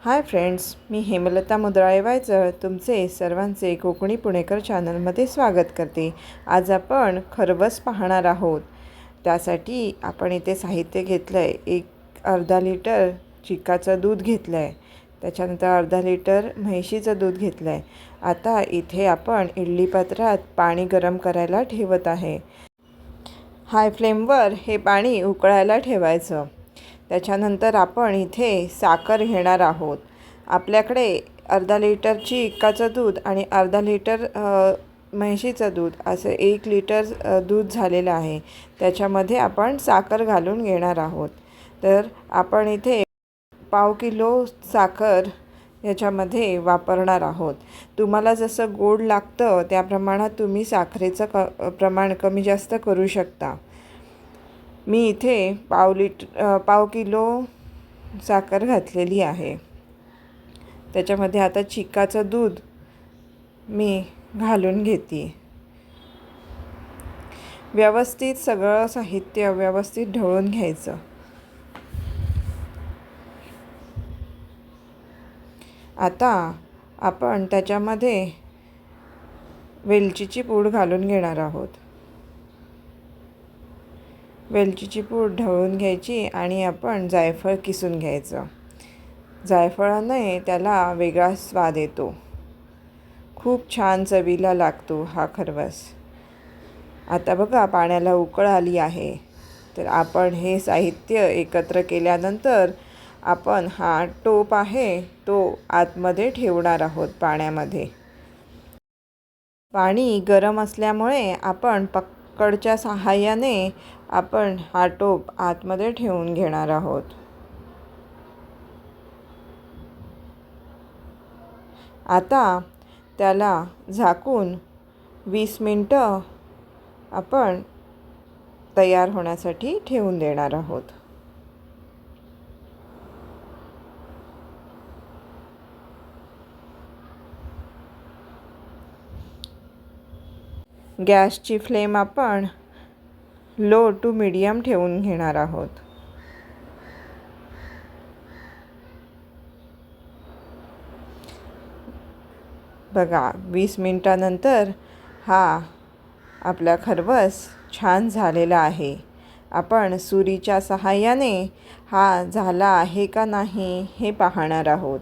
Hi friends, मी हेमलता मुद्राळे वायचळ तुमचे सर्वांचे कोकणी पुणेकर चॅनलमध्ये स्वागत करते। आज आपण खरवस पाहणार आहोत। त्यासाठी आपण इथे साहित्य घेतलं आहे। अर्धा लिटर चिकाचं दूध घेतलं आहे, त्याच्यानंतर अर्धा लिटर म्हैशीचं दूध घेतलं आहे। आता इथे आपण इडली पात्रात पाणी गरम करायला ठेवत आहे। हाय फ्लेमवर हे पाणी उकळायला ठेवायचं। त्याच्यानंतर आपण इथे साखर घेणार आहोत। आपल्याकडे अर्धा लिटर चिकाचं दूध आणि अर्धा लिटर म्हैशीचं दूध असं 1 लिटर दूध झालेलं आहे। त्याच्यामध्ये आपण साखर घालून घेणार आहोत। तर आपण इथे पाव किलो साखर याच्यामध्ये वापरणार आहोत। तुम्हाला जसं गोड लागतं त्या प्रमाणात तुम्ही साखरेचं प्रमाण कमी जास्त करू शकता। मी इथे पाव किलो साखर घातलेली आहे। त्याच्यामध्ये आता चिकाचं दूध मी घालून घेते। व्यवस्थित सगळं साहित्य व्यवस्थित ढवळून घ्यायचं। आता आपण त्याच्यामध्ये वेलचीची पूड घालून घेणार आहोत। वेलचीची पूड ढवळून घ्यायची आणि आपण जायफळ किसून घ्यायचं। जायफळाने त्याला वेगळा स्वाद येतो, खूप छान चवीला लागतो हा खरवस। आता बघा पाण्याला उकळ आली आहे। तर आपण हे साहित्य एकत्र केल्यानंतर आपण हा टोप आहे तो आतमध्ये ठेवणार आहोत पाण्यामध्ये। पाणी गरम असल्यामुळे आपण पक्कडच्या सहाय्याने आपण हा टोप आतमध्ये ठेवून घेणार आहोत। आता त्याला झाकून 20 मिनिटं आपण तयार होण्यासाठी ठेवून देणार आहोत। गॅसची फ्लेम आपण लो टू मीडियम ठेवून घेणार आहोत। बघा 20 मिनिटानंतर हा आपला खरवस छान झालेला आहे। आपण सुरीच्या सहाय्याने हा झाला आहे का नाही हे पाहणार आहोत।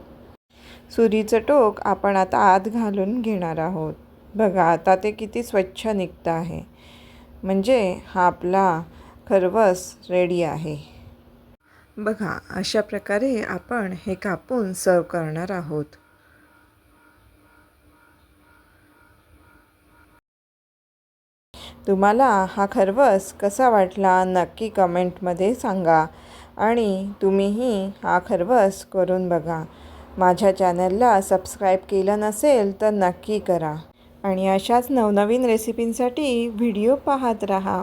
सुरीचं टोक आपण आता आत घालून घेणार आहोत। बघा आता ते किती स्वच्छ निघतं आहे, म्हणजे हा आपला खरवस रेडी आहे। बघा अशा प्रकारे आपण हे कापून सर्व करणार आहोत। तुम्हाला हा खरवस कसा वाटला नक्की कमेंटमध्ये सांगा आणि तुम्हीही हा खरवस करून बघा। माझ्या चॅनलला सबस्क्राईब केलं नसेल तर नक्की करा आणि अशाच नवनवीन रेसिपींसाठी व्हिडिओ पाहत राहा।